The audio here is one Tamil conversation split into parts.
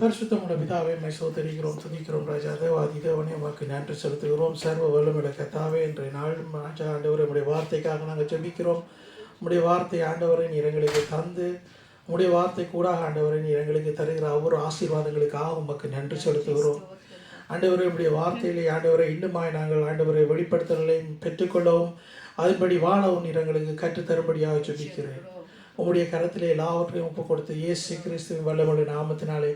பரிசுத்தமுள்ள பிதாவே மை சோதரிக்கிறோம் துதிக்கிறோம் ராஜா தேவாதி தேவனே உமக்கு நன்றி செலுத்துகிறோம். சர்வ வல்லமுள்ள கர்த்தாவே இன்றைய நாள் ராஜா ஆண்டவரே உம்முடைய வார்த்தைக்காக நாங்கள் ஜெபிக்கிறோம். உம்முடைய வார்த்தை ஆண்டவரை நீர் எங்களுக்கு தந்து உம்முடைய வார்த்தை கூடாக ஆண்டவரை நீர் எங்களுக்கு தருகிற ஒவ்வொரு ஆசீர்வாதங்களுக்காக உமக்கு நன்றி செலுத்துகிறோம். ஆண்டவரே உம்முடைய வார்த்தையிலே ஆண்டவரை இன்னுமாய் நாங்கள் ஆண்டவரை வெளிப்படுத்தலையும் பெற்றுக்கொள்ளவும் அதன்படி வாழவும் நீர் எங்களுக்கு கற்றுத்தரும்படியாக ஜெபிக்கிறேன். உம்முடைய கரத்திலே எல்லாவற்றையும் ஒப்பு கொடுத்து இயேசு கிறிஸ்துவின் வல்லமுள்ள நாமத்தினாலே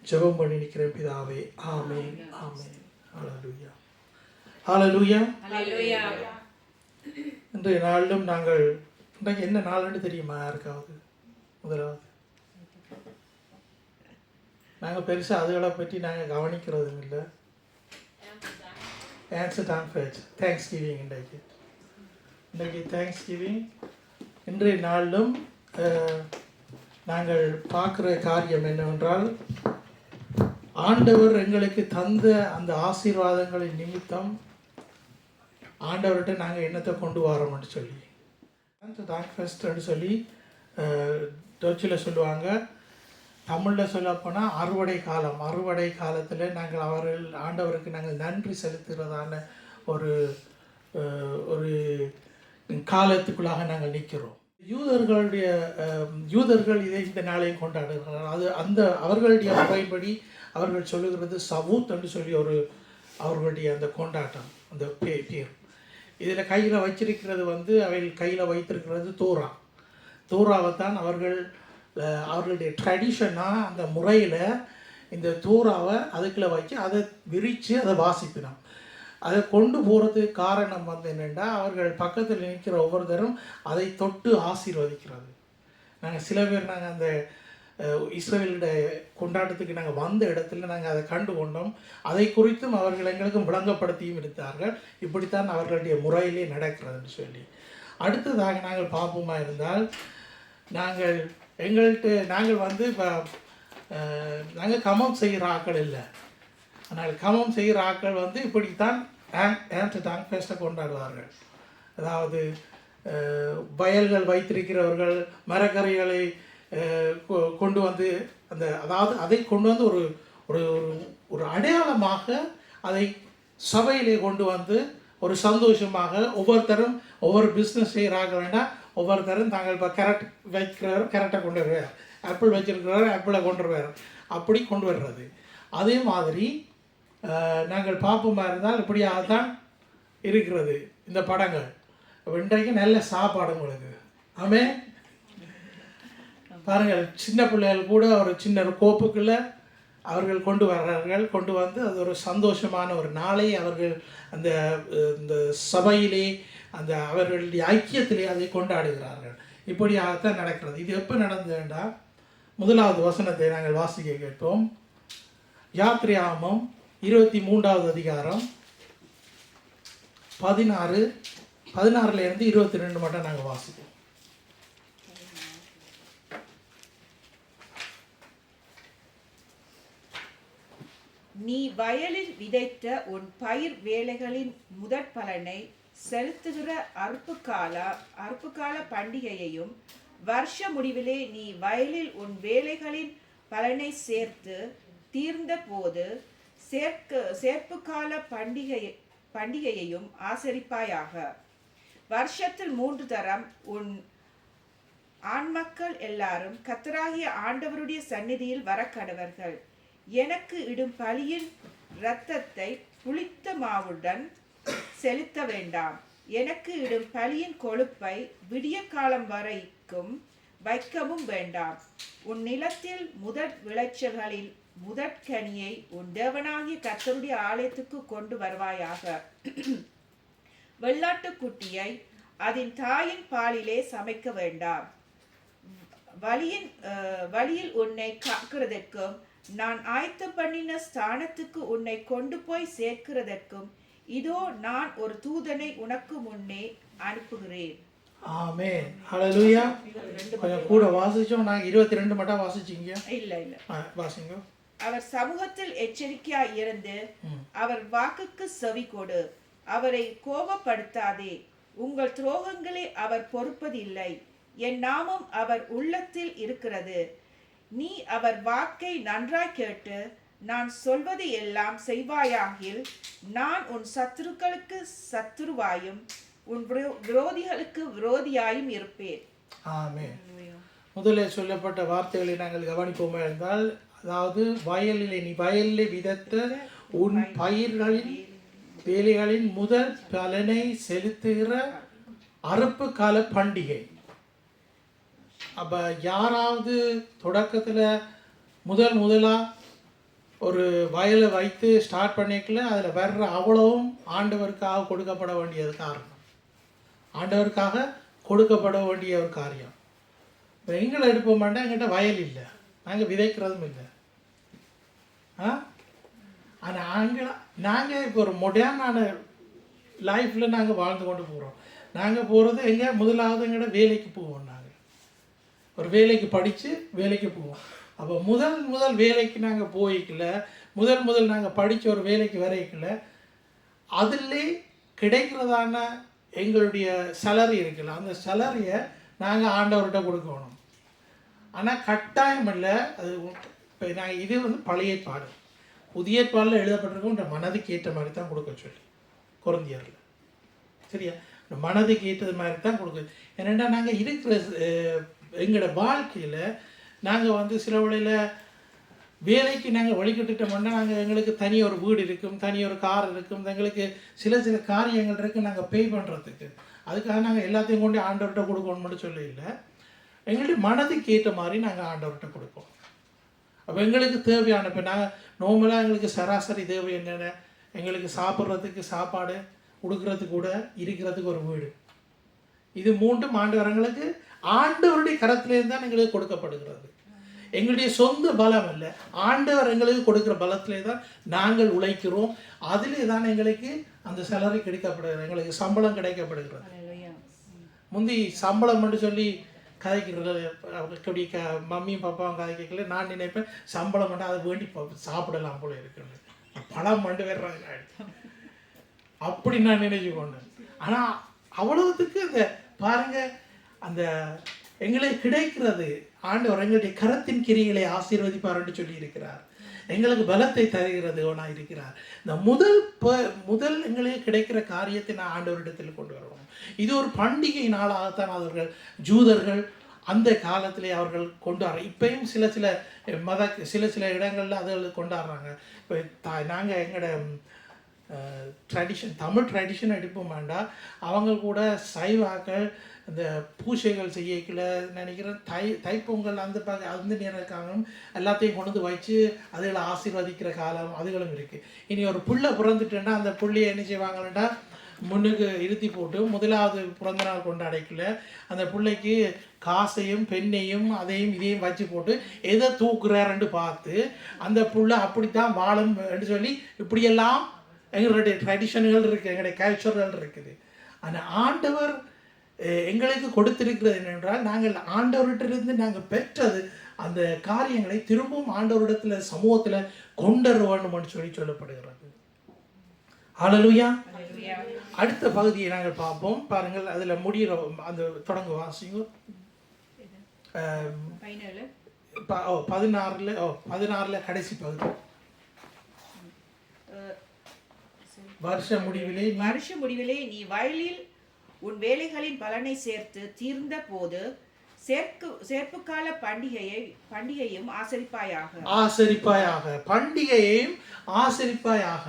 ஜெபம் பண்ணி நிற்கிறேன் பிதாவே. ஆமென் ஆமென். ஹல்லேலூயா ஹல்லேலூயா ஹல்லேலூயா. இன்றைய நாளிலும் நாங்கள் இன்றைக்கு என்ன நாள்னு தெரியுமா யாருக்காவது? முதலாவது நாங்கள் பெருசாக அதுகளை பற்றி நாங்கள் கவனிக்கிறதும் இல்லை. ஆன்சர் டான் ஃபேட் தேங்க்ஸ் கிவிங். இன்றைக்கு தேங்க்ஸ் கிவிங். இன்றைய நாளிலும் நாங்கள் பார்க்குற காரியம் என்னவென்றால் ஆண்டவர் எங்களுக்கு தந்த அந்த ஆசீர்வாதங்களின் நிமித்தம் ஆண்டவர்கிட்ட நாங்கள் என்னத்தை கொண்டு வரோம்னு சொல்லி ஃபஸ்ட்டுன்னு சொல்லி டச்சில் சொல்லுவாங்க. தமிழில் சொல்லப்போனால் அறுவடை காலம். அறுவடை காலத்தில் நாங்கள் ஆண்டவருக்கு நாங்கள் நன்றி செலுத்துகிறதான ஒரு ஒரு காலத்துக்குள்ளாக நாங்கள் நிற்கிறோம். யூதர்கள் இதை இந்த நாளையும் கொண்டாடுகிறார்கள். அது அவர்களுடைய முறைப்படி அவர்கள் சொல்லுகிறது சவூத் என்று சொல்லி அவர்களுடைய அந்த கொண்டாட்டம், அந்த பேர். இதில் கையில் வச்சிருக்கிறது அவைகள் கையில் வைத்திருக்கிறது தூராவை தான் அவர்களுடைய ட்ரெடிஷனாக அந்த முறையில் இந்த தூராவை அதுக்குள்ளே வச்சு அதை விரித்து அதை வாசிப்பினோம். அதை கொண்டு போகிறதுக்கு காரணம் என்னென்னா அவர்கள் பக்கத்தில் நிற்கிற ஒவ்வொருத்தரும் அதை தொட்டு ஆசீர்வதிக்கிறது. சில பேர் அந்த இஸ்ரவேலுடைய கொண்டாட்டத்துக்கு நாங்கள் வந்த இடத்துல நாங்கள் அதை கண்டு கொண்டோம். அதை குறித்தும் அவர்கள் எங்களுக்கும் விளங்கப்படுத்தியும் இருந்தார்கள். இப்படித்தான் அவர்களுடைய முறையிலே நடக்கிறதுன்னு சொல்லி. அடுத்ததாக நாங்கள் பார்ப்போமா இருந்தால் நாங்கள் இப்போ நாங்கள் கமம் செய்கிற ஆக்கள் இல்லை. ஆனால் கமம் செய்கிற ஆக்கள் இப்படித்தான் டாங் ஃபெஸ்ட்டை கொண்டாடுவார்கள். அதாவது வயல்கள் வைத்திருக்கிறவர்கள் மரக்கரைகளை கொண்டு அதை கொண்டு ஒரு ஒரு ஒரு அடையாளமாக அதை சபையிலே கொண்டு ஒரு சந்தோஷமாக ஒவ்வொருத்தரும் ஒவ்வொரு பிஸ்னஸ் செய்கிறாங்கன்னா ஒவ்வொருத்தரும் தாங்கள் இப்போ கேரட்டை கொண்டு வருவார், ஆப்பிள் வச்சுருக்கிறவர் ஆப்பிளை கொண்டு வருவார், அப்படி கொண்டு வர்றது. அதே மாதிரி நாங்கள் பார்ப்போமா இருந்தால் இப்படியாக தான் இருக்கிறது இந்த படங்கள். இன்றைக்கு நல்ல சாப்பாடு உங்களுக்கு. ஆமென். பாருங்கள், சின்ன பிள்ளைகள் கூட ஒரு சின்ன கோப்புக்குள்ளே அவர்கள் கொண்டு வர்றார்கள். கொண்டு அது ஒரு சந்தோஷமான ஒரு நாளை அவர்கள் இந்த சபையிலே அவர்களுடைய ஐக்கியத்திலே அதை கொண்டாடுகிறார்கள். இப்படியாகத்தான் நடக்கிறது. இது எப்போ நடந்ததுன்னா, முதலாவது வசனத்தை நாங்கள் வாசிக்க கேட்போம். யாத்ரியாகமம் 23வது அதிகாரம் 16 22 மட்டும் நாங்கள் வாசிப்போம். நீ வயலில் விதைத்த உன் பயிர் வேலைகளின் முதற் பலனை செலுத்துகிற அறுப்புக்கால பண்டிகையையும் வருஷ முடிவிலே நீ வயலில் உன் வேலைகளின் பலனை சேர்த்து தீர்ந்த போது சேர்ப்புக்கால பண்டிகையையும் ஆசரிப்பாயாக. வருஷத்தில் 3 தரம் உன் ஆண்மக்கள் எல்லாரும் கர்த்தராகிய ஆண்டவருடைய சந்நிதியில் வரக்கடவர்கள். எனக்கு இடும் பலியின் இரத்தத்தை புளித்த மாவுடன் செலுத்த வேண்டாம். எனக்கு இடும் பலியின் கொழுப்பை விடிய காலம் வரைக்கும் வைக்கவும் வேண்டாம். உன் நிலத்தில் முதற் விளைச்சல்களில் முதற்கனியை உன் தேவனாகிய கர்த்தருடைய ஆலயத்துக்கு கொண்டு வருவாயாக. வெள்ளாட்டுக்குட்டியை அதன் தாயின் பாலிலே சமைக்க வேண்டாம். வழியில் உன்னை காக்கிறதற்கும் நான் ஆயத்தம் பண்ணின ஸ்தானத்துக்கு உன்னை கொண்டு போய் சேர்க்கிறதற்கும் இதோ நான் ஒரு தூதனை உனக்கு முன்னே அனுப்புகிறேன். ஆமென். ஹல்லேலூயா. கொஞ்சம் கூட வாசிச்சோம். நான் 22 மட்டும் வாசிச்சீங்க. இல்ல வாசிங்க. அவர் சமூகத்தில் எச்சரிக்கையாய் இருந்து அவர் வாக்குக்கு செவி கொடு. அவரை கோபப்படுத்தாதே. உங்கள் துரோகங்களை அவர் பொறுப்பதில்லை. என் நாமம் அவர் உள்ளத்தில் இருக்கிறது. நீ அவர் வாக்கை நன்றாய் கேட்டு நான் சொல்வது எல்லாம் செய்வாயாகில் நான் உன் சத்துருக்களுக்கு சத்துருவாயும் உன் விரோதிகளுக்கு விரோதியாயும் இருப்பேன். ஆமென். முதலில் சொல்லப்பட்ட வார்த்தைகளை நாங்கள் கவனிப்போமா இருந்தால், அதாவது நீ வயலிலே விதைத்த உன் பயிர்களின் வேலைகளின் முதல் பலனை செலுத்துகிற அறுப்பு கால பண்டிகை. அப்போ யாராவது தொடக்கத்தில் முதலாக ஒரு வயலை வைத்து ஸ்டார்ட் பண்ணிக்கல, அதில் வர்ற அவ்வளவும் ஆண்டவருக்காக கொடுக்கப்பட வேண்டியது காரணம், ஆண்டவருக்காக கொடுக்கப்பட வேண்டிய ஒரு காரியம். இப்போ எங்களை எடுப்ப மாட்டேன், எங்கிட்ட வயல் இல்லை, நாங்கள் விதைக்கிறதும் இல்லை. ஆனால் நாங்கள் இப்போ ஒரு மொடர்னான லைஃப்பில் நாங்கள் வாழ்ந்து கொண்டு போகிறோம். நாங்கள் போகிறது எங்கே முதலாவது எங்கள்ட வேலைக்கு போவோம். நாங்கள் ஒரு வேலைக்கு படித்து வேலைக்கு போவோம். அப்போ முதல் வேலைக்கு நாங்கள் போய்க்கல, முதல் நாங்கள் படித்த ஒரு வேலைக்கு வரைக்கல, அதிலே கிடைக்கிறதான எங்களுடைய சேலரி இருக்குல்ல, அந்த சேலரியை நாங்கள் ஆண்டவர்கிட்ட கொடுக்கணும். ஆனால் கட்டாயம் இல்லை அது. இப்போ நாங்கள் இது பழைய பாடு, புதிய பாலில் எழுதப்பட்டிருக்கோம். இந்த மனதுக்கு ஏற்ற மாதிரி தான் கொடுக்க சொல்லி கொரிந்தியரில், சரியா? இந்த மனதுக்கு ஏற்றது மாதிரி தான் கொடுக்க. ஏன்னா நாங்கள் இருக்கிற எங்களோட வாழ்க்கையில் நாங்கள் சில வேளையில் வேலைக்கு நாங்கள் வழிகட்டுட்டோம்னா, நாங்கள் எங்களுக்கு தனி ஒரு வீடு இருக்கும், தனி ஒரு கார் இருக்கும், எங்களுக்கு சில காரியங்கள் இருக்குது நாங்கள் பே பண்ணுறதுக்கு. அதுக்காக நாங்கள் எல்லாத்தையும் கொண்டு ஆண்டவர்கிட்ட கொடுக்கணும்னு சொல்ல இல்லை, எங்களுடைய மனதுக்கு ஏற்ற மாதிரி நாங்கள் ஆண்டவர்கிட்ட கொடுப்போம். அப்போ எங்களுக்கு தேவையான, இப்போ நாங்கள் நார்மலாக எங்களுக்கு சராசரி தேவை என்னென்ன, எங்களுக்கு சாப்பிட்றதுக்கு சாப்பாடு, உடுக்கிறதுக்கு கூட, இருக்கிறதுக்கு ஒரு வீடு, இது மூன்றும் ஆண்டவரங்களுக்கு ஆண்டவருடைய கரத்திலேருந்து தான் எங்களுக்கு கொடுக்கப்படுகிறது. எங்களுடைய சொந்த பலம் இல்லை, ஆண்டவர் எங்களுக்கு கொடுக்குற பலத்திலே தான் நாங்கள் உழைக்கிறோம். அதிலே தான் எங்களுக்கு அந்த சேலரி கிடைக்கப்படுகிறது, எங்களுக்கு சம்பளம் கிடைக்கப்படுகிறது. முந்தி சம்பளம்னு சொல்லி கதைக்கிறது அப்படி மம்மியும் பாப்பாவும் கதைக்கல. நான் நினைப்பேன் சம்பளம் மட்டும் அதை வேண்டி சாப்பிடலாம் போல இருக்குன்னு, பணம் மட்டும் வர்றாங்க அப்படி நான் நினைச்சு கொண்டேன். ஆனால் அவ்வளவுத்துக்கு அந்த பாருங்க, அந்த எங்களுக்கு கிடைக்கிறது ஆண்டவர் எங்களுடைய கரத்தின் கிரிகளை ஆசீர்வதிப்பார்ன்னு சொல்லி இருக்கிறார். எங்களுக்கு பலத்தை தருகிறதுனா இருக்கிறார். இந்த முதல் எங்களுக்கு கிடைக்கிற காரியத்தை நான் ஆண்டவரிடத்தில் கொண்டு வருவோம். இது ஒரு பண்டிகை நாளாகத்தான் அவர்கள் ஜூதர்கள் அந்த காலத்திலே அவர்கள் கொண்டாடுற. இப்பயும் சில இடங்களில் அதுகள் கொண்டாடுறாங்க. இப்போ நாங்கள் எங்களோட ட்ரெடிஷன், தமிழ் ட்ரெடிஷன் எடுப்போம் வேண்டாம், அவங்க கூட சைவாக்கள் இந்த பூஜைகள் செய்யக்கல நினைக்கிறேன். தைப்பொங்கல் அந்த நேரம் எல்லாத்தையும் கொண்டு வந்து வச்சு அதுகளை ஆசீர்வதிக்கிற காலம் அதுகளும் இருக்குது. இனி ஒரு புள்ள பிறந்துட்டேன்னா அந்த புள்ளையை என்ன செய்வாங்கன்னா முன்னுக்கு இருத்தி போட்டு முதலாவது பிறந்த நாள் கொண்டாடிக்கல அந்த பிள்ளைக்கு காசையும் பெண்ணையும் அதையும் இதையும் வச்சு போட்டு எதை தூக்குறாருன்னு பார்த்து அந்த புள்ள அப்படித்தான் வாழும் என்று சொல்லி இப்படியெல்லாம் எங்களுடைய ட்ரெடிஷன்கள் இருக்குது, எங்களுடைய கல்ச்சர்கள் இருக்குது. ஆனால் ஆண்டவர் எங்களுக்கு கொடுத்திருக்கிறது என்னென்றால், நாங்கள் ஆண்டவர்கிட்ட நாங்கள் பெற்றது அந்த காரியங்களை திரும்பவும் ஆண்டவரிடத்தில் சமூகத்தில் கொண்டு வர வேண்டும்னு சொல்லப்படுகிறது. ஹல்லேலூயா. அடுத்த பகுதியை நாங்கள் பார்ப்போம். பாருங்கள், அதில் முடிகிற அந்த தொடங்க வாசிங்க 16 கடைசி பகுதி. வருஷ முடிவிலே நீ வயலில் உன் வேலைகளின் பலனை சேர்த்து தீர்ந்த போது சேர்ப்புக்கால பண்டிகையும் ஆசரிப்பாயாக. பண்டிகையையும் ஆசரிப்பாயாக.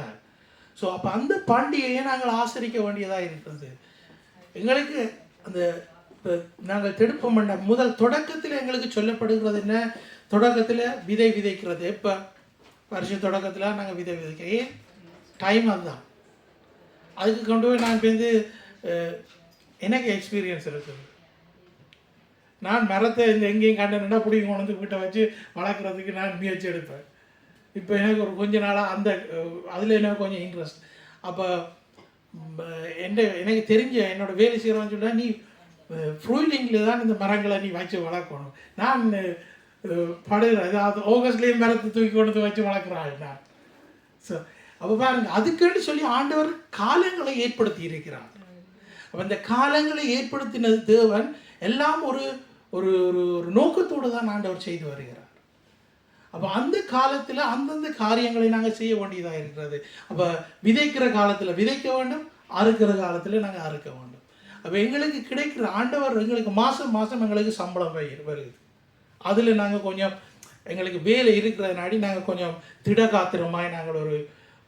ஸோ அப்போ அந்த பண்டிகையை நாங்கள் ஆசரிக்க வேண்டியதாக இருக்கிறது. எங்களுக்கு அந்த நாங்கள் திருப்பம் பண்ண முதல் தொடக்கத்தில் எங்களுக்கு சொல்லப்படுகிறது என்ன? தொடக்கத்தில் விதை விதைக்கிறது. எப்போ? வருஷ தொடக்கத்தில் நாங்கள் விதை விதைக்க. ஏன்? டைம் அதுதான். அதுக்கு கொண்டு போய் நான் எனக்கு எக்ஸ்பீரியன்ஸ் இருக்குது. நான் மரத்தை எங்கேயும் கண்டனா பிடிங்க கொண்டு வந்து வீட்டை வச்சு வளர்க்குறதுக்கு நான் முயற்சி எடுப்பேன். இப்போ எனக்கு ஒரு கொஞ்ச நாளாக அதில் எனக்கு கொஞ்சம் இன்ட்ரெஸ்ட். அப்போ எனக்கு தெரிஞ்ச என்னோடய வேலை செய்கிறவன்னு சொன்னால், நீ ஃப்ரூலிங்கில் தான் இந்த மரங்களை நீ வச்சு வளர்க்கணும். நான் படுகிறேன், அதாவது ஆகஸ்ட்லேயும் மரத்தை தூக்கி கொண்டு வச்சு வளர்க்குறாள் நான். ஸோ அப்போ பாருங்க, அதுக்குன்னு சொல்லி ஆண்டவர் காலங்களை ஏற்படுத்தி இருக்கிறார். அப்போ இந்த காலங்களை ஏற்படுத்தினது தேவன் எல்லாம் ஒரு ஒரு ஒரு நோக்கத்தோடு தான் ஆண்டவர் செய்து வருகிறார். அப்போ அந்த காலத்தில் அந்தந்த காரியங்களை நாங்கள் செய்ய வேண்டியதாக இருக்கிறது. அப்போ விதைக்கிற காலத்தில் விதைக்க வேண்டும், அறுக்கிற காலத்தில் நாங்கள் அறுக்க வேண்டும். அப்போ எங்களுக்கு கிடைக்கிற ஆண்டவர் எங்களுக்கு மாதம் மாதம் எங்களுக்கு சம்பளம் வருது. அதில் நாங்கள் கொஞ்சம் எங்களுக்கு வேலை இருக்கிறதுனாடி நாங்கள் கொஞ்சம் திடகாத்திரமாய் நாங்கள் ஒரு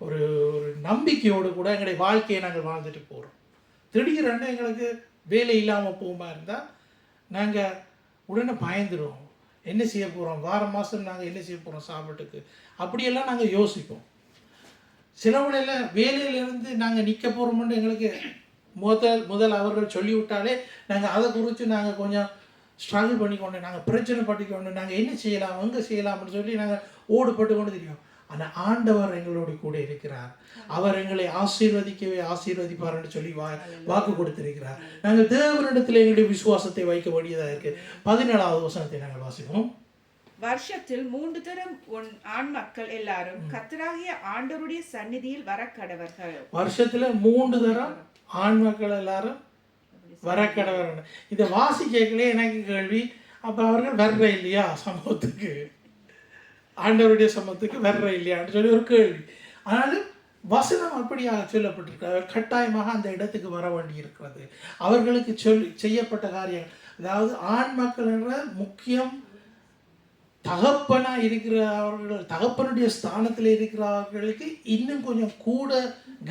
ஒரு ஒரு நம்பிக்கையோடு கூட எங்களுடைய வாழ்க்கையை நாங்கள் வாழ்ந்துட்டு போகிறோம். திடீரென்று எங்களுக்கு வேலை இல்லாமல் போகுமா இருந்தால் நாங்கள் உடனே பயந்துடுவோம். என்ன செய்ய போகிறோம், வாரம் மாதம் நாங்கள் என்ன செய்ய போகிறோம் சாப்பாட்டுக்கு, அப்படியெல்லாம் நாங்கள் யோசிப்போம். சில வேளையில் வேலையிலேருந்து நாங்கள் நிற்க போகிறோம்னு எங்களுக்கு முதல் அவர்கள் சொல்லிவிட்டாலே நாங்கள் அதை குறித்து நாங்கள் கொஞ்சம் ஸ்ட்ரகிள் பண்ணிக்கொண்டு நாங்கள் பிரச்சனை பண்ணிக்கொண்டு நாங்கள் என்ன செய்யலாம் எங்கே செய்யலாம்னு சொல்லி நாங்கள் ஓடுபட்டு கொண்டு தெரியும். ஆனால் ஆண்டவர் எங்களோடு கூட இருக்கிறார். அவர் எங்களை ஆசீர்வதிக்கவே ஆசீர்வதிப்பார்னு சொல்லி வாக்கு கொடுத்திருக்கிறார். நாங்கள் தேவனிடத்தில் எங்களுடைய விசுவாசத்தை வைக்க வேண்டியதாக இருக்கு. 17வது வசனத்தை நாங்கள் வாசிப்போம். வருஷத்தில் 3 தரம் ஆண் மக்கள் எல்லாரும் கர்த்தராகிய ஆண்டவருடைய சந்நிதியில் வர கடவர்கள். வருஷத்துல 3 தரம் ஆண் மக்கள் எல்லாரும் வர கடவர். இதை வாசிக்கலே எனக்கு கேள்வி, அப்போ அவர்கள் வர்ற இல்லையா சமூகத்துக்கு, ஆண்டவருடைய சமூகத்துக்கு வர்ற இல்லையான்னு சொல்லி ஒரு கேள்வி. ஆனாலும் வசனம் அப்படியாக சொல்லப்பட்டிருக்கு. அவர் கட்டாயமாக அந்த இடத்துக்கு வர வேண்டி இருக்கிறது. அவர்களுக்கு செய்யப்பட்ட காரியம், அதாவது ஆண் மக்கள் என்ற முக்கியம் தகப்பனாக இருக்கிறவர்கள், தகப்பனுடைய ஸ்தானத்தில் இருக்கிறவர்களுக்கு இன்னும் கொஞ்சம் கூட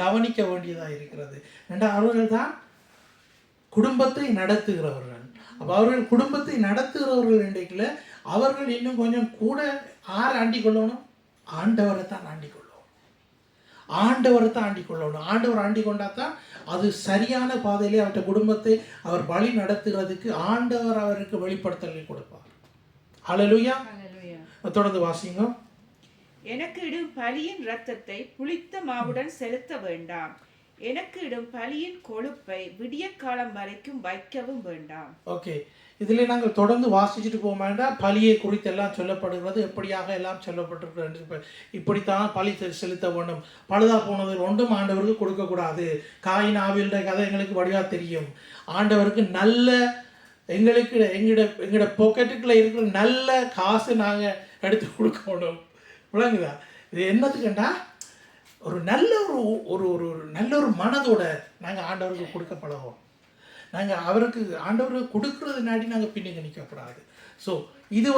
கவனிக்க வேண்டியதாக இருக்கிறது. ஏன்னா அவர்கள் தான் குடும்பத்தை நடத்துகிறவர்கள். அப்போ அவர்கள் குடும்பத்தை நடத்துகிறவர்கள் இன்றைக்குல அவர்கள் இன்னும் கொஞ்சம் கூட யாரை ஆண்டிக் கொள்ளணும், ஆண்டவரை தான் ஆண்டிக் கொள்ளணும். ஆண்டவரை தான் ஆண்டிக் கொள்ளணும். ஆண்டவர் ஆண்டிக் கொண்டா தான் அது சரியான பாதையிலே அவருடைய குடும்பத்தை அவர் வழி நடத்துகிறதுக்கு ஆண்டவர் அவருக்கு வெளிப்படுத்தலை கொடுப்பார். ஹல்லேலூயா. தொடர்ந்து வாசிங்க. எனக்கு இடும் பலியின் இரத்தத்தை புளித்த மாவுடன் செலுத்த வேண்டாம், எனக்கு இடும் பலியின் கொழுப்பை விடிய காலம் வரைக்கும் வைக்கவும் வேண்டாம். ஓகே, இதில் நாங்கள் தொடர்ந்து வாசிச்சுட்டு போக வேண்டாம். பலியை குறித்து எல்லாம் சொல்லப்படுகிறது, எப்படியாக எல்லாம் சொல்லப்பட்டிருக்கிறது. இப்படித்தான் பலி செலுத்த வேண்டும், பழுதா போனது ஒன்றும் ஆண்டவருக்கு கொடுக்கக்கூடாது. காயின் ஆவியல்ற கதை எங்களுக்கு வடிவாக தெரியும். ஆண்டவருக்கு நல்ல எங்களுக்கு எங்களோட பாக்கெட்டுக்குள்ளே இருக்கிற நல்ல காசு நாங்கள் எடுத்து கொடுக்கணும். விளங்குதா? இது என்னத்துக்குண்டா ஒரு நல்ல ஒரு ஒரு நல்ல ஒரு மனதோட நாங்கள் ஆண்டவருக்கு கொடுக்க பழகும். நாங்கள் அவருக்கு ஆண்டவருக்கு கொடுக்கறதுனாடி நாங்கள் பின்னுக்கு நிற்கக்கூடாது. ஸோ இது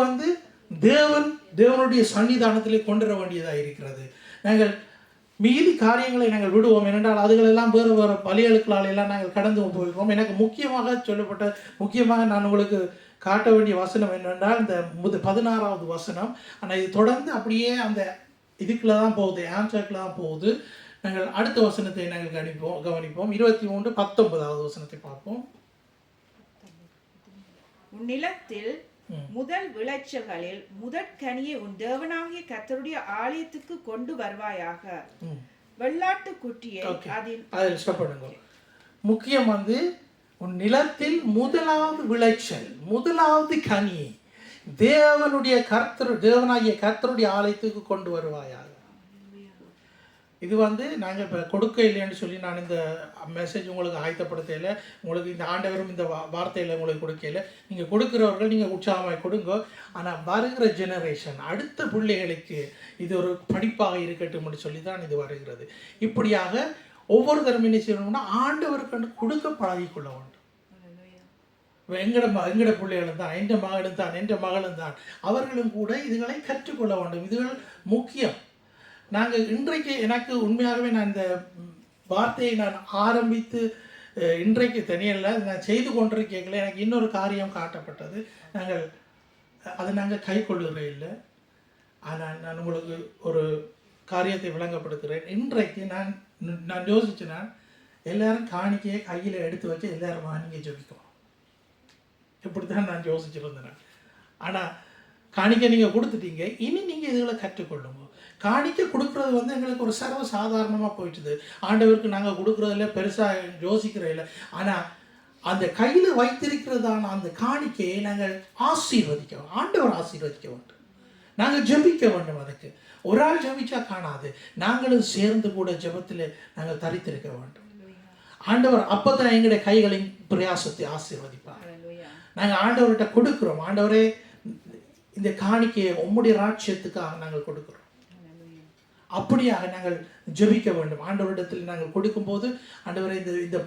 தேவனுடைய சன்னிதானத்திலே கொண்டு வர வேண்டியதாக இருக்கிறது. நாங்கள் மீதி காரியங்களை நாங்கள் விடுவோம், ஏனென்றால் அதுகளெல்லாம் வேறு வேறு பலிகளுக்களாலெல்லாம் நாங்கள் கடந்து போகிறோம். எனக்கு முக்கியமாக நான் உங்களுக்கு காட்ட வேண்டிய வசனம் என்னென்றால் இந்த 16வது வசனம். ஆனால் இது தொடர்ந்து அப்படியே அந்த இதுக்குள்ள தான் போகுது, ஆன்சர்க்குள்ள தான் போகுது. நாங்கள் அடுத்த வசனத்தை நாங்கள் கவனிப்போம். 23:19வது வசனத்தை பார்ப்போம். உன் நிலத்தில் முதல் விளைச்சல்களில் முதற்கனியை உன் தேவனாகிய கர்த்தருடைய ஆலயத்துக்கு கொண்டு வருவாயாக. வெள்ளாட்டு குட்டியை அதில் ஸ்டாப். முக்கியம் உன் நிலத்தில் முதலாவது விளைச்சல், முதலாவது கனி தேவனாகிய கர்த்தருடைய ஆலயத்துக்கு கொண்டு வருவாயாக. இது நாங்கள் இப்போ கொடுக்க இல்லைன்னு சொல்லி நான் இந்த மெசேஜ் உங்களுக்கு ஆயத்தப்படுத்தையில் உங்களுக்கு இந்த ஆண்டவரும் இந்த வார்த்தையில் உங்களுக்கு கொடுக்கல. நீங்கள் கொடுக்குறவர்கள் நீங்கள் உற்சாகமாக கொடுங்க. ஆனால் வருகிற ஜெனரேஷன் அடுத்த பிள்ளைகளுக்கு இது ஒரு படிப்பாக இருக்கட்டும்னு சொல்லி தான் இது வருகிறது. இப்படியாக ஒவ்வொரு தரம் என்ன செய்யணும்னா ஆண்டவருக்கு கொடுக்க பழகிக்கொள்ள வேண்டும். எங்கட பிள்ளைகளும் தான், எந்த மகளும் தான், எந்த மகளும் தான், அவர்களும் கூட இதுகளை கற்றுக்கொள்ள வேண்டும். இதுகள் முக்கியம். நாங்கள் இன்றைக்கு எனக்கு உண்மையாகவே நான் இந்த வார்த்தையை நான் ஆரம்பித்து இன்றைக்கு தனியல்ல நான் செய்து கொண்டிருக்கல, எனக்கு இன்னொரு காரியம் காட்டப்பட்டது. நாங்கள் கை கொள்ளுகிற இல்லை. ஆனால் நான் உங்களுக்கு ஒரு காரியத்தை விளங்கப்படுத்துகிறேன். இன்றைக்கு நான் யோசிச்சேன்னா எல்லாரும் காணிக்கையை கையில் எடுத்து வச்சு எல்லாரும் நீங்கள் ஜெபிக்கணும். இப்படித்தான் நான் யோசிச்சுருந்தேன். ஆனால் காணிக்கை நீங்கள் கொடுத்துட்டீங்க, இனி நீங்கள் இதுகளை கற்றுக்கொள்ளுங்க. காணிக்கை கொடுக்குறது எங்களுக்கு ஒரு சர்வ சாதாரணமாக போயிட்டுது. ஆண்டவருக்கு நாங்கள் கொடுக்குறதில்ல, பெருசாக யோசிக்கிறதில்ல. ஆனால் அந்த கையில் வைத்திருக்கிறதான அந்த காணிக்கையை நாங்கள் ஆசீர்வதிக்க, ஆண்டவர் ஆசீர்வதிக்க வேண்டும். நாங்கள் ஜெபிக்க வேண்டும். அதுக்கு ஒரு ஆள் ஜெபிச்சா காணாது, நாங்களும் சேர்ந்து கூட ஜெபத்தில் நாங்கள் தரித்திருக்க வேண்டும். ஆண்டவர் அப்போ தான் எங்களுடைய கைகளின் பிரயாசத்தை ஆசீர்வதிப்பார். நாங்கள் ஆண்டவர்கிட்ட கொடுக்குறோம். ஆண்டவரே இந்த காணிக்கையை உம்முடைய ராட்சியத்துக்காக நாங்கள் கொடுக்கிறோம். அப்படியாக நாங்கள் ஜெபிக்க வேண்டும். ஆண்டவரிடத்தில் நாங்கள் கொடுக்கும்போது, ஆண்டவரை இந்த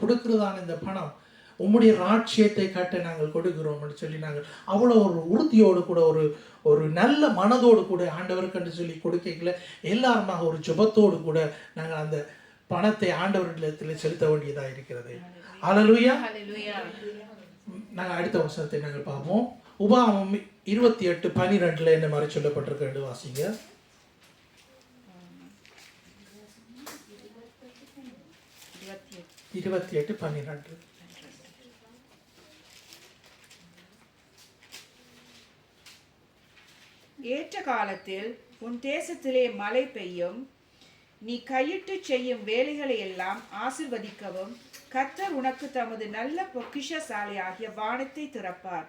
கொடுக்கிறதான இந்த பணம் உம்முடைய ராட்சியத்தை கட்ட நாங்கள் கொடுக்கிறோம் சொல்லி நாங்கள் அவ்வளோ ஒரு உறுதியோடு கூட ஒரு நல்ல மனதோடு கூட ஆண்டவருக்கு சொல்லி கொடுக்கல, எல்லாருமாக ஒரு ஜெபத்தோடு கூட நாங்கள் அந்த பணத்தை ஆண்டவரிடத்தில் செலுத்த வேண்டியதாக இருக்கிறது. ஹல்லேலூயா. நாங்கள் அடுத்த வசனத்தை நாங்கள் பார்ப்போம். உபாகமம் 28:12 என்ன மாதிரி சொல்லப்பட்டிருக்கிறது வாசிங்க. 28:12. ஏற்ற காலத்தில் உன் தேசத்திலே மழை பெய்யும், நீ கையிட்டு செய்யும் வேலைகளை எல்லாம் ஆசீர்வதிக்கவும் கர்த்தர் உனக்கு தமது நல்ல பொக்கிஷசாலையாகிய வானத்தை திறப்பார்.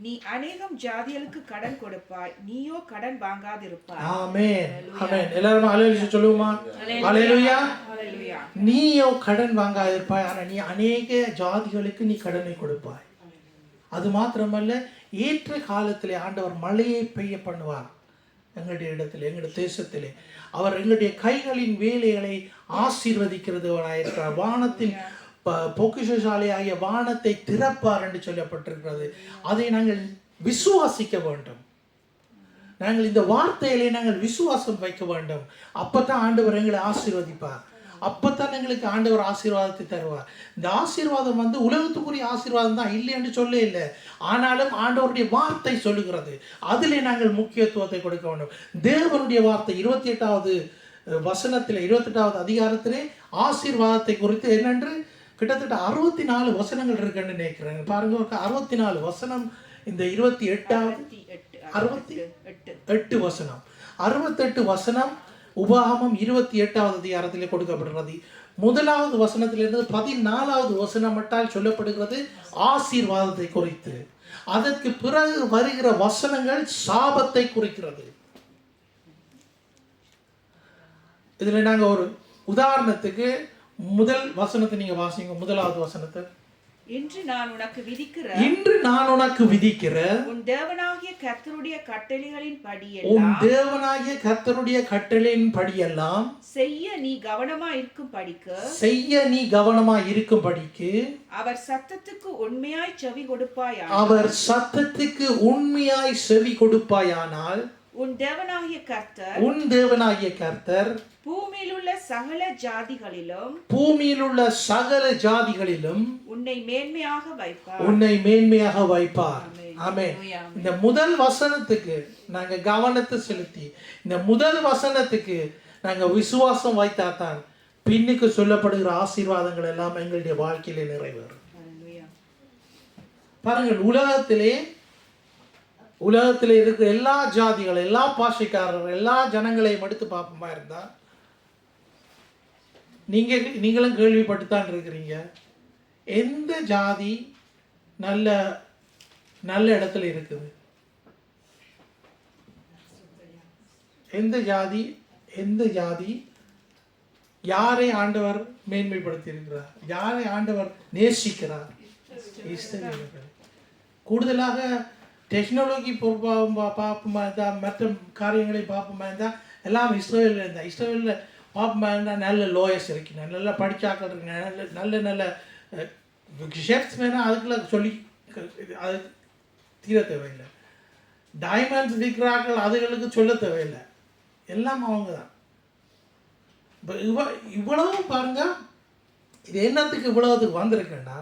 நீ அநேகம் ஜாதிகளுக்கு கடன் கொடுப்பாய், நீயோ கடன் வாங்காதிருப்பாய். ஆமென். ஆமென். எல்லாரும் ஹல்லேலூயா சொல்லுவோமா? ஹல்லேலூயா. நீயோ கடன் வாங்காதிருப்பாய், ஆனால் நீ அநேக ஜாதிகளுக்கு நீ கடனை கொடுப்பாய். அது மாத்திரமல்ல, ஏற்ற காலத்திலே ஆண்டவர் மழையை பெய்ய பண்ணுவார் எங்களுடைய இடத்துல, எங்களுடைய தேசத்திலே. அவர் எங்களுடைய கைகளின் வேலைகளை ஆசீர்வதிக்கிறவராயிருக்கிறார். வானத்தின் பொக்கிஷசாலையாகிய வானத்தை திறப்பார் என்று சொல்லப்பட்டிருக்கிறது. அதை நாங்கள் விசுவாசிக்க வேண்டும். நாங்கள் இந்த வார்த்தையிலே நாங்கள் விசுவாசம் வைக்க வேண்டும். அப்பதான் ஆண்டவர் எங்களை ஆசீர்வதிப்பார். அப்பத்தான் எங்களுக்கு ஆண்டவர் ஆசீர்வாதத்தை தருவார். இந்த ஆசீர்வாதம் உலகத்துக்குரிய ஆசீர்வாதம் தான், இல்லை என்று சொல்ல இல்லை. ஆனாலும் ஆண்டவருடைய வார்த்தை சொல்லுகிறது, அதிலே நாங்கள் முக்கியத்துவத்தை கொடுக்க வேண்டும். தேவனுடைய வார்த்தை 28வது வசனத்தில் 28வது அதிகாரத்திலே ஆசீர்வாதத்தை குறித்து என்னென்று கிட்டத்தட்ட 64 வசனங்கள் இருக்குன்னு நினைக்கிறேன். பாருங்க, 64 வசனம். இந்த 68 வசனம் 68 வசனம் உபாகமம் 28வது அதிகாரத்திலே கொடுக்கப்படுகிறது. 1வது வசனத்திலிருந்து 14வது வசனம் மட்டால் சொல்லப்படுகிறது ஆசீர்வாதத்தை குறித்து. அதற்கு பிறகு வருகிற வசனங்கள் சாபத்தை குறிக்கிறது. இதுல நாங்க ஒரு உதாரணத்துக்கு முதல் வசனத்தை நீங்க வாசிங்க. 1வது வசனத்தை. இன்று நான் உனக்கு விதிக்கிற உன் தேவனாகிய கர்த்தருடைய கட்டளையின் படியெல்லாம் செய்ய நீ கவனமாய் இருக்கும் படிக்கு அவர் சத்தத்துக்கு உண்மையாய் செவி கொடுப்பாயானால் உன் தேவனாகிய கர்த்தர் பூமியில் உள்ள சகல ஜாதிகளிலும் உன்னை மேன்மையாக வைப்பார். ஆமென். இந்த முதல் வசனத்துக்கு நாங்க கவனத்தை செலுத்தி, இந்த முதல் வசனத்துக்கு நாங்க விசுவாசம் வைத்தாதான் பின்னுக்கு சொல்லப்படுகிற ஆசீர்வாதங்கள் எல்லாம் எங்களுடைய வாழ்க்கையிலே நிறைவேறும். பாருங்கள், உலகத்திலே இருக்கிற எல்லா ஜாதிகள், எல்லா பாஷைக்காரர்கள், எல்லா ஜனங்களையும் எடுத்து பார்ப்போமா இருந்தா, நீங்களும் கேள்விப்பட்டுத்தான் இருக்கிறீங்க. எந்த ஜாதி நல்ல நல்ல இடத்துல இருக்குது? எந்த ஜாதி யாரை ஆண்டவர் மேன்மைப்படுத்தி இருக்கிறார்? யாரை ஆண்டவர் நேசிக்கிறார்? இஸ்ரவேலர்கள். கூடுதலாக டெக்னாலஜி பார்ப்போமா இருந்தால், மற்ற காரியங்களை பார்ப்போமா இருந்தால் எல்லாம் இஸ்ரவேலில் இருந்தால், இஸ்ரவேலில் பார்ப்போமா இருந்தால் நல்ல லோயர்ஸ் இருக்கணும், நல்லா படித்தாக்கள் இருக்கணும், நல்ல ஷெஃப்ஸ் வேணால் அதுக்குள்ள சொல்லி அது தீர தேவையில்லை. டைமண்ட்ஸ் விற்கிறார்கள், அதுகளுக்கு சொல்ல தேவையில்லை, எல்லாம் அவங்க தான். இப்போ இவ்வளவு பாருங்க, இது என்னத்துக்கு இவ்வளவுக்கு வந்திருக்கேன்னா,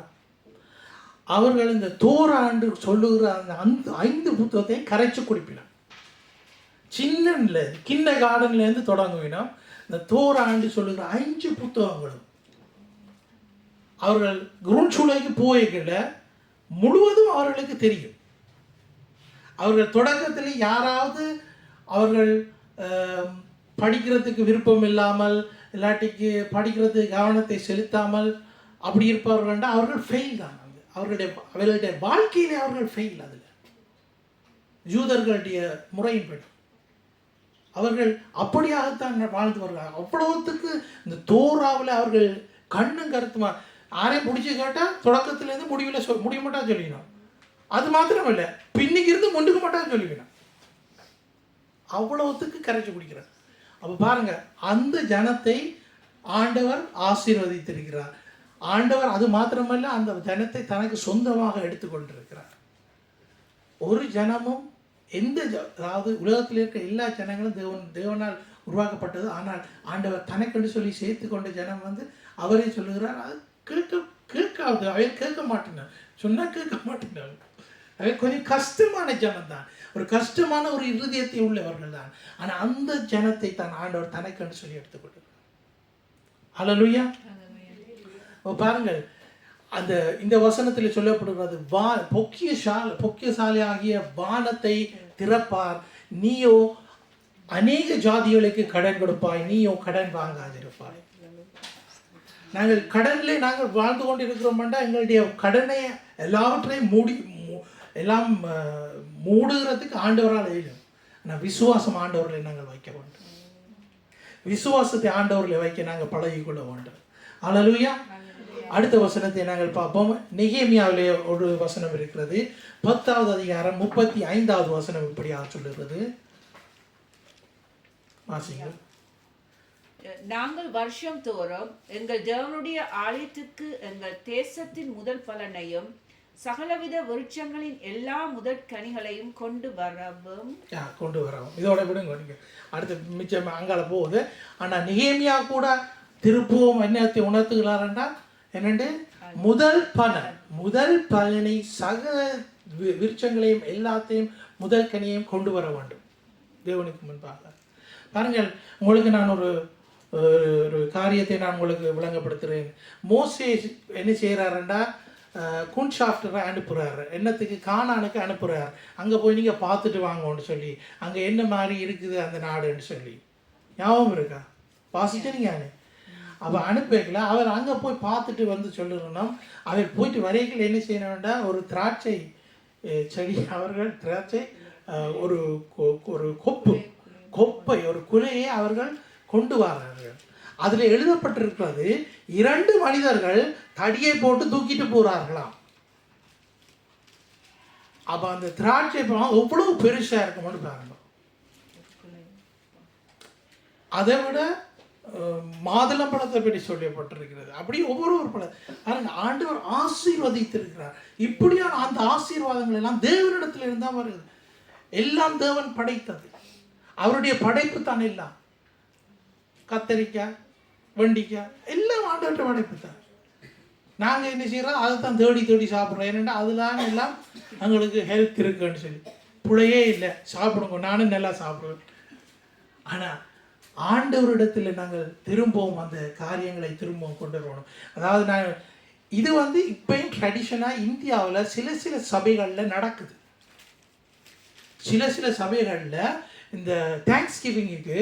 அவர்கள் இந்த தோராண்டு சொல்லுகிற அந்த 5 புத்தகத்தையும் கரைச்சி குடிப்பினான். கிண்ண கார்டன்லேருந்து தொடங்குவினா இந்த தோராண்டு சொல்லுகிற 5 புத்தகங்களும் அவர்கள் குருன்சூலைக்கு போய்கிற முழுவதும் அவர்களுக்கு தெரியும். அவர்கள் தொடக்கத்தில் யாராவது அவர்கள் படிக்கிறதுக்கு விருப்பம் இல்லாமல், இல்லாட்டிக்கு படிக்கிறதுக்கு கவனத்தை செலுத்தாமல் அப்படி இருப்பவர்கள் அவர்கள் ஃபெயில் தான். அவர்களுடைய வாழ்க்கையிலே அவர்கள் ஃபெயில். அதில் யூதர்களுடைய முறையின்படி அவர்கள் அப்படியாகத்தான் வாழ்ந்து வருகிறார்கள். அவ்வளவுத்துக்கு இந்த தோராவில் அவர்கள் கண்ணும் கருத்துமா. யாரையும் பிடிச்சி கேட்டால் தொடக்கத்திலேருந்து முடிய மாட்டா சொல்லிக்கணும். அது மாத்திரம் இல்லை, பின்னிக்கு இருந்து முண்டுக்க மாட்டான்னு சொல்லிக்கணும். அவ்வளவுத்துக்கு கரைச்சி குடிக்கிறார். அப்போ பாருங்க, அந்த ஜனத்தை ஆண்டவர் ஆசீர்வதித்திருக்கிறார். ஆண்டவர் அது மாத்திரமல்ல, அந்த ஜனத்தை தனக்கு சொந்தமாக எடுத்துக்கொண்டிருக்கிறார். ஒரு ஜனமும் அதாவது உலகத்தில் இருக்கிற எல்லா ஜனங்களும் தேவனால் உருவாக்கப்பட்டது. ஆனால் ஆண்டவர் தனக்கென்று சொல்லி சேர்த்து கொண்ட ஜனம் அவரே சொல்லுகிறார், அது கேட்காது, அவர் கேட்க மாட்டேனார், சொன்னால் கேட்க மாட்டேனார். அவர் கொஞ்சம் கஷ்டமான ஜனம் தான், ஒரு கஷ்டமான ஒரு இருதயத்தை உள்ளவர்கள் தான். ஆனால் அந்த ஜனத்தை தான் ஆண்டவர் தனக்கென்று சொல்லி எடுத்துக்கொண்டார். ஹல்லேலூயா. பாருங்கள், இந்த வசனத்தில் சொல்லப்படுகிறது, பொக்கியசாலை ஆகிய வானத்தை திறப்பார், நீயோ அநேக ஜாதிகளுக்கு கடன் கொடுப்பாய், நீயோ கடன் வாங்காதிருப்பாய். நாங்கள் கடனிலே நாங்கள் வாழ்ந்து கொண்டு இருக்கிறோம்டா, எங்களுடைய கடனை எல்லாவற்றையும் எல்லாம் மூடுகிறதுக்கு ஆண்டவரால் எழுதும். ஆனால் விசுவாசம் ஆண்டவர்களை நாங்கள் வைக்க வேண்டும். விசுவாசத்தை ஆண்டவர்களை வைக்க நாங்கள் பழகிக்கொள்ள வேண்டும். ஹல்லேலூயா. அடுத்த வசனத்தை நாங்கள் பார்ப்போம். நெகேமியாவிலே ஒரு வசனம் இருக்கிறது, 10வது அதிகாரம் 35வது வசனம் இப்படியாக சொல்லுகிறது. வாசிங்கள். நாங்கள் வருஷம் தோறும் எங்கள் தேவனுடைய ஆலயத்துக்கு எங்கள் தேசத்தின் முதல் பலனையும் சகலவித விருட்சங்களின் எல்லா முதற் கனிகளையும் கொண்டு வரவும். இதோட விடுங்க, நீங்க அடுத்த மிச்சம் அங்கால போகுது. ஆனால் நெகேமியா கூட திருப்புவம் என்னத்தை உணர்த்துகிறார்னா, என்னண்டு முதல் பலனை சகல விருட்சங்களையும் எல்லாத்தையும் முதல் கனியையும் கொண்டு வர வேண்டும் தேவனுக்கு முன்பாக. பாருங்கள், உங்களுக்கு நான் ஒரு காரியத்தை நான் உங்களுக்கு விளங்கப்படுத்துகிறேன். மோசே என்ன செய்கிறாருண்டா, குன்ஷாஃப்டரை அனுப்புகிறாரு, என்னத்துக்கு கானானுக்கு அனுப்புகிறார். அங்கே போய் நீங்கள் பார்த்துட்டு வாங்கன்னு சொல்லி, அங்கே என்ன மாதிரி இருக்குது அந்த நாடுன்னு சொல்லி. ஞாபகம் இருக்கா? வாசிச்சீங்க. அப்போ அனுப்பிக்கல, அவர் அங்கே போய் பார்த்துட்டு சொல்லணும்னா, அவர் போயிட்டு வரைக்கும் என்ன செய்யணும்னா, ஒரு திராட்சை செடி, அவர்கள் திராட்சை ஒரு கொப்பை ஒரு குலையை அவர்கள் கொண்டு வரார்கள். அதில் எழுதப்பட்டிருக்கிறது, 2 மனிதர்கள் தடியை போட்டு தூக்கிட்டு போகிறார்களாம். அப்போ அந்த திராட்சை பழம் எவ்வளவு பெருசாக இருக்கும்னு பாருங்க. அதை விட மாதுளம்பழத்தை பற்றி சொல்லப்பட்டிருக்கிறது. அப்படி ஒவ்வொரு பழம் ஆண்டவர் ஆசீர்வதித்திருக்கிறார். இப்படியான அந்த ஆசீர்வாதங்கள் எல்லாம் தேவனிடத்தில் இருந்தால் வருது. எல்லாம் தேவன் படைத்தது, அவருடைய படைப்பு தான். எல்லாம் கத்தரிக்காய், வெண்டிக்காய் எல்லாம் ஆண்டவர்கிட்ட படைப்பு தான். நாங்கள் என்ன செய்கிறோம், அதை தான் தேடி சாப்பிட்றோம். ஏன்னா அதெல்லாம் எல்லாம் எங்களுக்கு ஹெல்த் இருக்குன்னு சொல்லி புழையே இல்லை, சாப்பிடுங்க, நானும் நல்லா சாப்பிடுவேன். ஆனால் ஆண்டவரிடத்தில் நாங்கள் திரும்பவும் அந்த காரியங்களை திரும்பவும் கொண்டு வரணும். அதாவது இது இப்பயும் ட்ரெடிஷனாக இந்தியாவில் சில சபைகளில் நடக்குது. சில சபைகளில் இந்த தேங்க்ஸ் கிவிங்குக்கு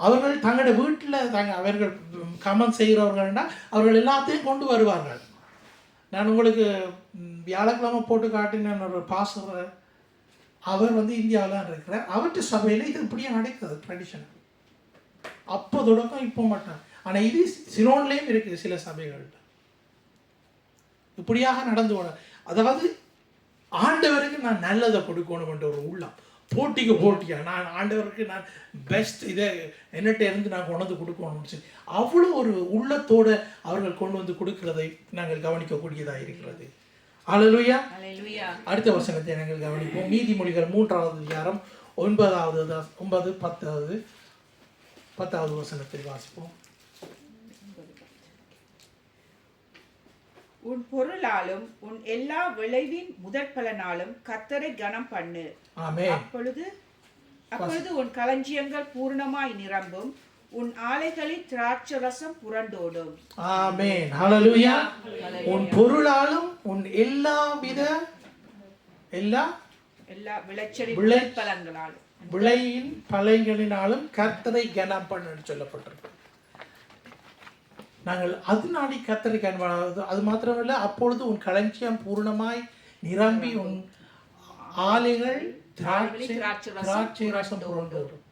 அவர்கள் தங்களோட வீட்டில் அவர்கள் கமெண்ட் செய்கிறவர்கள்னா அவர்கள் எல்லாத்தையும் கொண்டு வருவார்கள். நான் உங்களுக்கு வியாழக்கிழமை போட்டு காட்டின ஒரு பாஸ்டர், அவர் இந்தியாவில் இருக்கிறார். அவர்கிட்ட சபையில் இது இப்படியே நடக்குது ட்ரெடிஷன். அப்போ தொடக்கம் இப்போ மாட்டான். ஆனால் இது சிலோன்லேயும் இருக்குது, சில சபைகள்ல இப்படியாக நடந்து போன. அதாவது ஆண்டவருக்கு நான் நல்லதை கொடுக்கணும்ன்ற ஒரு உள்ளம், போட்டியா நான் ஆண்டவருக்கு நான் பெஸ்ட் இதை என்னட்ட இருந்து நான் கொண்டு வந்து கொடுக்கணும்னு சொல்லி அவ்வளோ ஒரு உள்ளத்தோடு அவர்கள் கொண்டு வந்து கொடுக்கிறதை நாங்கள் கவனிக்கக்கூடியதாக இருக்கிறது. ஹல்லேலூயா. அடுத்த வசனத்தை நாங்கள் கவனிப்போம். நீதிமொழிகள் 3வது அதிகாரம் 9, 10வது வசனத்தை வாசிப்போம். உன் பொருளாலும் உன் எல்லா விளைவின் முதற் பலனாலும் கர்த்தரை கனம் பண்ணு. ஆமென். அப்பொழுது உன் களஞ்சியங்கள் பூர்ணமாய் நிரம்பும், உன் ஆலைகளில் திராட்சரசம் புரண்டோடும். ஆமென். ஹல்லேலூயா. உன் பொருளாலும் உன் எல்லா விளையின் பலன்களினாலும் கர்த்தரை கனம் பண்ணு சொல்லப்பட்டிருக்கு. நாங்கள் அதனாடி கர்த்தரை கனம் பண்ண, அது மாத்திரமல்ல, அப்பொழுது உன் களஞ்சியம் பூர்ணமாய் நிரம்பி உன் ஆலைகள் திராட்சை ரசம் புரண்டோடும்.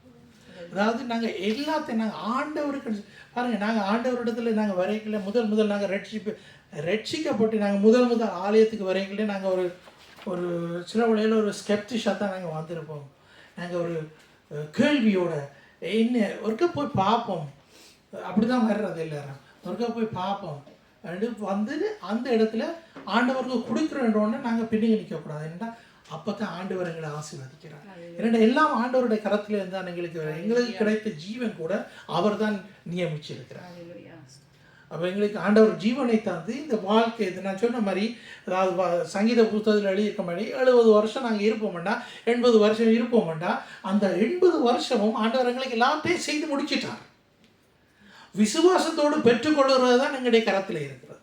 அதாவது நாங்கள் எல்லாத்தையும் நாங்கள் ஆண்டவருக்கு பாருங்கள், நாங்கள் ஆண்டவரிடத்துல நாங்கள் வரைக்கல முதல் நாங்கள் ரட்சிக்கப்பட்டு நாங்கள் முதல் ஆலயத்துக்கு வரைக்கல நாங்கள் ஒரு சில வழியில் ஒரு ஸ்கெப்டிஷாக தான் நாங்கள் வந்திருப்போம். நாங்கள் கேள்வியோட என்ன ஒருக்கா போய் பார்ப்போம், அப்படி தான் வர்றது எல்லாரும், ஒருக்கா போய் பார்ப்போம் வந்து அந்த இடத்துல ஆண்டவருக்கு கொடுக்குறோன்னு நாங்கள் பின்னுக்கு நிற்கக்கூடாது. என்னடா அப்போ தான் ஆண்டவர் எங்களை ஆசீர்வதிக்கிறார். ஏன்னா எல்லாம் ஆண்டவருடைய கரத்தில் இருந்தால் எங்களுக்கு கிடைத்த ஜீவன் கூட அவர் தான் நியமிச்சிருக்கிறார். அப்போ எங்களுக்கு ஆண்டவர் ஜீவனை தந்து இந்த வாழ்க்கை, இது நான் சொன்ன மாதிரி, அதாவது சங்கீத புத்தகத்தில் எழுதியிருக்க மாதிரி 70 வருஷம் நாங்கள் இருப்போம்டா, 80 வருஷம் இருப்போம்டா, அந்த 80 வருஷமும் ஆண்டவர் எங்களுக்கு எல்லாத்தையும் செய்து முடிச்சிட்டார். விசுவாசத்தோடு பெற்றுக்கொள்கிறது தான் எங்களுடைய கரத்தில் இருக்கிறது.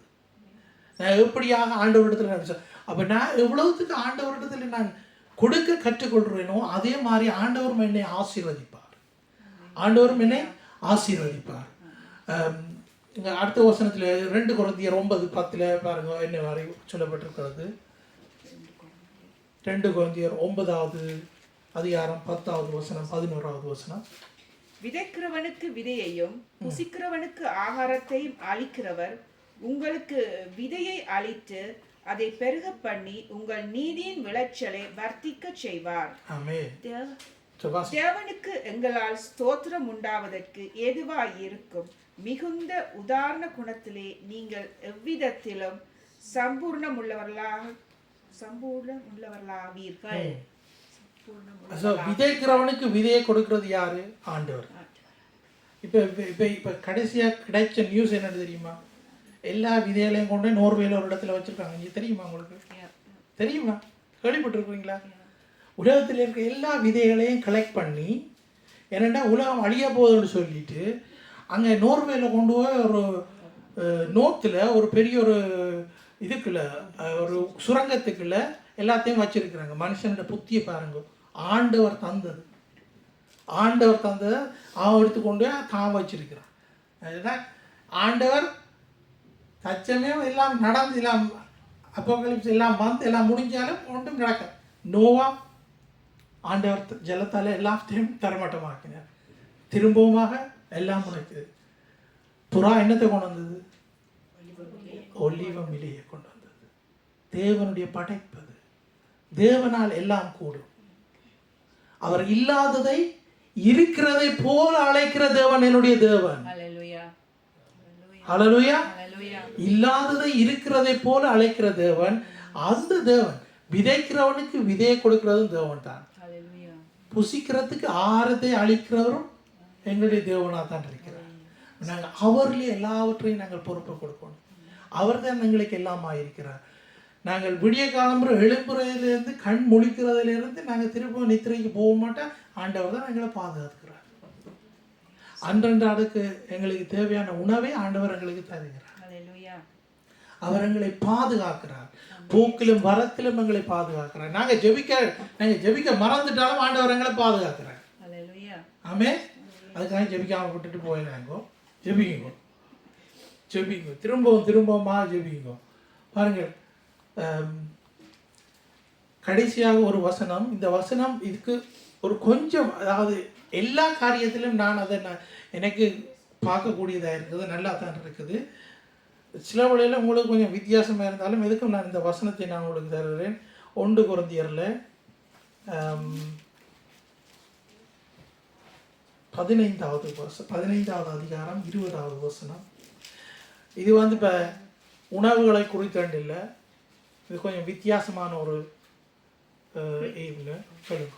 நான் எப்படியாக ஆண்டவரிடத்தில் நினைச்சேன். அப்போ நான் எவ்வளவுத்துக்கு ஆண்டவரிடத்தில் நான் கொடுக்க கற்றுக்கொள்கிறேனோ அதே மாதிரி ஆண்டவரும் என்னை ஆசீர்வதிப்பார். ஆண்டவரும் என்னை ஆசீர்வதிப்பார். இங்கே அடுத்த வசனத்தில் 2 கொரிந்தியர் 9:10 பாருங்க என்ன வரை சொல்லப்பட்டிருக்கிறது. 2 கொரிந்தியர் 9வது அதிகாரம் 10வது வசனம் 11வது வசனம். விதைக்கிறவனுக்கு விதையையும் புசிக்கிறவனுக்கு ஆகாரத்தையும் அளிக்கிறவர் உங்களுக்கு விதையை அளித்து அதை பெருக பண்ணி உங்கள் நீதியின் விளைச்சலை வர்த்திக்க செய்வார். தேவனுக்கு எங்களால் ஸ்தோத்திரம் உண்டாவதற்கு ஏதுவாய் இருக்கும் மிகுந்த உதாரண குணத்திலே நீங்கள் எவ்விதத்திலும் சம்பூர்ணமுள்ளவர்களாவீர்கள். விதைக்கிறவனுக்கு விதையை கொடுக்கிறது யாரு? ஆண்டவர். இப்போ கடைசியாக கிடைச்ச நியூஸ் என்னன்னு தெரியுமா? எல்லா விதைகளையும் கொண்டு நோர்வேல ஒரு இடத்துல வச்சுருக்காங்க. இங்கே தெரியுமா உங்களுக்கு? தெரியுமா? கேள்விப்பட்டிருக்கீங்களா? உலகத்தில் இருக்க எல்லா விதைகளையும் கலெக்ட் பண்ணி, என்னென்னா உலகம் அழிய போகுதுன்னு சொல்லிட்டு அங்கே நோர்வேல கொண்டு போய் ஒரு நோத்தில் ஒரு பெரிய ஒரு இதுக்குள்ள ஒரு சுரங்கத்துக்குள்ள எல்லாத்தையும் வச்சிருக்கிறாங்க. மனுஷனோட புத்தியை பாருங்க. ஆண்டவர் தந்தது, ஆண்டவர் தந்ததை அவன் எடுத்துக்கொண்டு தான் வச்சிருக்கிறான். அதுதான் ஆண்டவர் தச்சமே எல்லாம் நடந்து எல்லாம் அப்போகலிப்ஸ் எல்லாம் வந்து எல்லாம் முடிஞ்சாலும் ஒன்றும் நடக்க. நோவா ஆண்டவர் ஜலத்தால் எல்லாத்தையும் தரமட்டமாக்கினார். திரும்பவுமாக எல்லாம் முளைக்குது. புறா என்னத்தை கொண்டு வந்தது? ஒலிவ இலையை கொண்டு வந்தது. தேவனுடைய படைப்பது. தேவனால் எல்லாம் கூடும். அவர் இல்லாததை இருக்கிறதை போல அழைக்கிற தேவன் என்னுடைய தேவன். ஹல்லேலூயா. இல்லாததை இருக்கிறதை போல அழைக்கிற தேவன் அந்த தேவன். விதைக்கிறவனுக்கு விதையை கொடுக்கிறதும் தேவன் தான். புசிக்கிறதுக்கு ஆಹಾರத்தை அளிக்கிறவரும் எங்களுடைய தேவனாக தான் இருக்கிறார். நாங்கள் அவர்களே எல்லாவற்றையும் நாங்கள் பொறுப்பை கொடுக்கணும். அவர் தான் எங்களுக்கு எல்லாமா இருக்கிறார். நாங்கள் விடிய காலம்புற எழும்புறதுலேருந்து கண் முழிக்கிறதுலேருந்து நாங்கள் திரும்ப நித்திரைக்கு போக மாட்டோம். ஆண்டவர் தான் எங்களை பாதுகாக்கிறார். அன்றன்றாடுக்கு எங்களுக்கு தேவையான உணவை ஆண்டவர் எங்களுக்கு தருகிறார். அவர் எங்களை பாதுகாக்கிறார். போக்கிலும் வரத்திலும் எங்களை பாதுகாக்கிறார். நாங்கள் ஜெபிக்க மறந்துட்டாலும் ஆண்டவர் எங்களை பாதுகாக்கிறார். ஆமே. அதுக்காக ஜெபிக்காம விட்டுட்டு போயிடாங்க. ஜெபிங்க, திரும்பவுமா ஜெபிங்க. பாருங்கள், கடைசியாக ஒரு வசனம். இந்த வசனம் இதுக்கு ஒரு கொஞ்சம், அதாவது எல்லா காரியத்திலும் நான் அதை எனக்கு பார்க்கக்கூடியதாக இருக்குது, நல்லா தான் இருக்குது. சில வழியில் உங்களுக்கு கொஞ்சம் வித்தியாசமாக இருந்தாலும் எதுக்கும் நான் இந்த வசனத்தை நான் உங்களுக்கு தருகிறேன். 1 கொரிந்தியரில் 15வது அதிகாரம் 20வது வசனம். இது வந்து இப்போ உணவுகளை குறித்தாண்டு இல்லை, இது கொஞ்சம் வித்தியாசமான ஒரு சொல்லுங்க.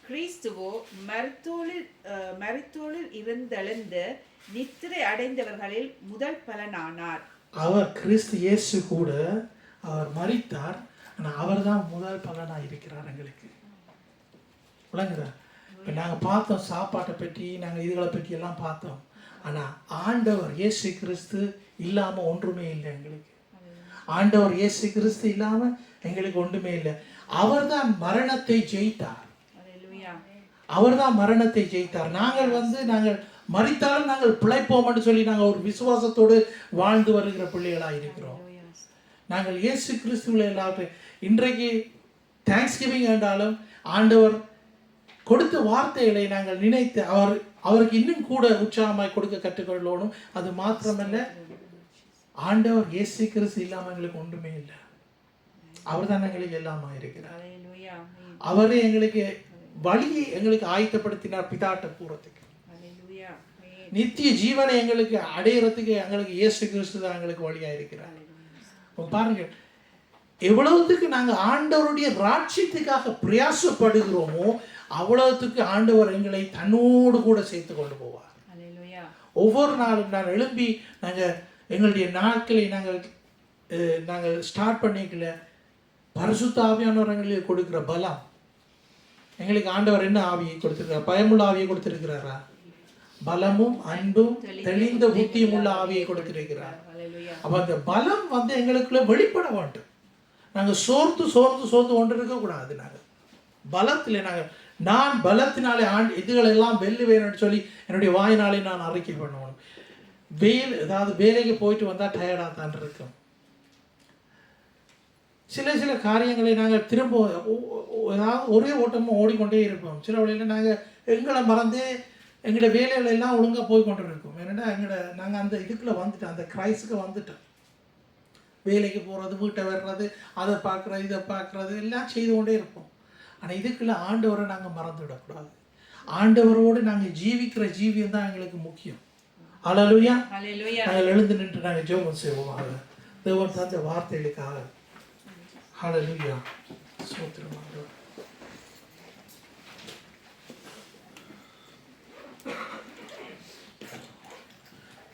கிறிஸ்துவோ மரித்தோலில் இருந்தெழுந்து நித்திரை அடைந்தவர்களில் முதல் பலனானார். அவர் கிறிஸ்து இயேசு கூட அவர் மரித்தார், ஆனால் அவர் தான் முதல் பலனாக இருக்கிறார் எங்களுக்கு. விளங்குதா? இப்போ நாங்கள் பார்த்தோம் சாப்பாட்டை பற்றி, நாங்கள் இதுகளை பற்றி எல்லாம் பார்த்தோம். ஆனால் ஆண்டவர் இயேசு கிறிஸ்து இல்லாமல் ஒன்றுமே இல்லை எங்களுக்கு. ஆண்டவர் இயேசு கிறிஸ்து இல்லாமல் எங்களுக்கு ஒன்றுமே இல்லை. அவர் தான் மரணத்தை ஜெயித்தார். அவர் தான் மரணத்தை ஜெயித்தார். நாங்கள் மரித்தாலும் நாங்கள் பிழைப்போம் என்று சொல்லி நாங்கள் ஒரு விசுவாசத்தோடு வாழ்ந்து வருகிற பிள்ளைகளாக இருக்கிறோம். நாங்கள் இயேசு கிறிஸ்துவில் எல்லாத்தையும் இன்றைக்கு தேங்க்ஸ்கிவிங் என்றாலும் ஆண்டவர் கொடுத்த வார்த்தைகளை நாங்கள் நினைத்து அவருக்கு இன்னும் கூட உற்சாகமாய் கொடுக்க கற்றுக்கொள்ளணும். அது மாத்திரமல்ல, ஆண்டவர் இயேசு கிறிஸ்து இல்லாமல் எங்களுக்கு ஒன்றுமே இல்லை. அவர் தான் எங்களுக்கு எல்லாமா இருக்கிறார். அவரே எங்களுக்கு வழியை எங்களுக்கு ஆயத்தப்படுத்தினார் பிதாட்ட போறதுக்கு. Hallelujah. Amen. நித்திய ஜீவனை எங்களுக்கு அடையிறதுக்கு எங்களுக்கு இயேசு கிறிஸ்து தான் எங்களுக்கு வழியா இருக்கிறார். பாருங்க, எவ்வளவுத்துக்கு நாங்கள் ஆண்டவருடைய ராட்சியத்துக்காக பிரயாசப்படுகிறோமோ அவ்வளவுத்துக்கு ஆண்டவர் எங்களை தன்னோடு கூட சேர்த்து கொண்டு போவார். Hallelujah. ஒவ்வொரு நாளும் நான் எழும்பி நாங்கள் எங்களுடைய நாட்களை நாங்கள் ஸ்டார்ட் பண்ணிக்கல, பரிசுத்த ஆவியானவர் எங்களுக்கு கொடுக்குற பலம். எங்களுக்கு ஆண்டவர் என்ன ஆவியை கொடுத்திருக்கிறார்? பயமுள்ள ஆவியை கொடுத்திருக்கிறாரா? பலமும் அன்பும் தெளிந்த புத்தியும் உள்ள ஆவியை கொடுத்திருக்கிறார். Hallelujah. அப்போ அந்த பலம் எங்களுக்குள்ள வெளிப்பட வேண்டும். நாங்கள் சோர்ந்து கொண்டு இருக்கக்கூடாது. நாங்கள் பலத்தில் நான் பலத்தினாலே இதுகளெல்லாம் வெல்லுவேன்னு சொல்லி என்னுடைய வாயினாலே நான் அறிக்கை பண்ணுவேன். அதாவது வேலைக்கு போயிட்டு வந்தால் டயர்டாக தான் இருக்கும். சில காரியங்களை நாங்கள் திரும்ப ஏதாவது ஒரே ஓட்டமும் ஓடிக்கொண்டே இருப்போம். சில வழியில் நாங்கள் எங்களை மறந்தே எங்களோட வேலைகள் எல்லாம் ஒழுங்காக போய் கொண்டு இருக்கோம். ஏன்னா நாங்கள் அந்த இதுக்குள்ளே வந்துட்டோம், அந்த கிரைஸுக்கு வந்துட்டோம். வேலைக்கு போகிறது, வீட்டை வர்றது, அதை பார்க்குறது, இதை பார்க்குறது எல்லாம் செய்து கொண்டே இருப்போம். ஆனால் இதுக்குள்ள ஆண்டவரை நாங்கள் மறந்து விடக்கூடாது. ஆண்டவரோடு நாங்கள் ஜீவிக்கிற ஜீவியம் தான் எங்களுக்கு முக்கியம். ஹல்லேலூயா. நாங்கள் எழுந்து நின்று நாங்கள் ஜெபம் செய்வோம். தேவன் தந்த வார்த்தைகளுக்காக. ஹல்லேலூயா. ஸ்தோத்திரம் ஆண்டவரே.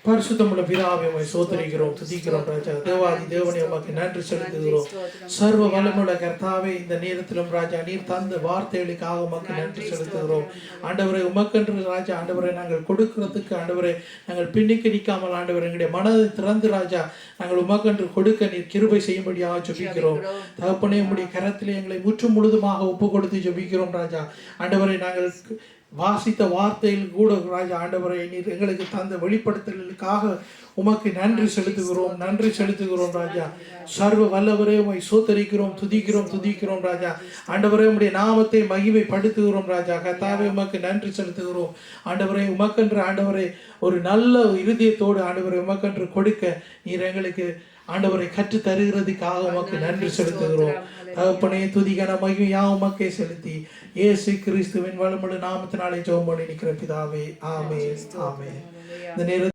பரிசுத்தமுள்ள பிதாவே உம்மை ஸ்தோத்திரிக்கிறோம், துதிக்கிறோம் ராஜா. தேவாதி தேவனே உமக்கு நன்றி செலுத்துகிறோம். சர்வ வல்லமையுள்ள கர்த்தாவே, இந்த நேரத்திலும் ராஜா நீர் தந்த வார்த்தைகளுக்காக உமக்கு நன்றி செலுத்துகிறோம். ஆண்டவரே உமக்கென்று ராஜா, ஆண்டவரை நாங்கள் கொடுக்கிறதுக்கு ஆண்டவரை நாங்கள் பின்னுக்கு நிற்காமல் ஆண்டவரை எங்களுடைய மனதை திறந்து ராஜா நாங்கள் உமக்கென்று கொடுக்க நீர் கிருபை செய்யும்படியாக ஜெபிக்கிறோம். தகப்பனே, உம்முடைய கரத்திலே எங்களை முற்றும் முழுதுமாக ஒப்பு கொடுத்து ஜெபிக்கிறோம் ராஜா. ஆண்டவரை நாங்கள் வாசித்த வார்த்தையில் கூட ராஜா ஆண்டவரை நீர் எங்களுக்கு தந்த வெளிப்படுத்தலுக்காக உமக்கு நன்றி செலுத்துகிறோம் ராஜா. சர்வ வல்லவரே உம்மை ஸ்தோத்திரிக்கிறோம், துதிக்கிறோம் ராஜா. ஆண்டவரே உம்முடைய நாமத்தை மகிமைப்படுத்துகிறோம் ராஜா. கர்த்தாவே உமக்கு நன்றி செலுத்துகிறோம். ஆண்டவரே உமக்கென்று ஆண்டவரே ஒரு நல்ல இருதயத்தோடு ஆண்டவரை உமக்கென்று கொடுக்க நீர் எங்களுக்கு ஆண்டவரை கற்று தருகிறதுக்காக உமக்கு நன்றி செலுத்துகிறோம். தகப்பனே, துதிகன மகிமையா உமக்கே செலுத்தி இயேசு கிறிஸ்துவின் வல்லமையுள்ள நாமத்தினாலே ஜெபம் பண்ணி நிற்கிற பிதாவே, ஆமென். இந்த நேரத்தில்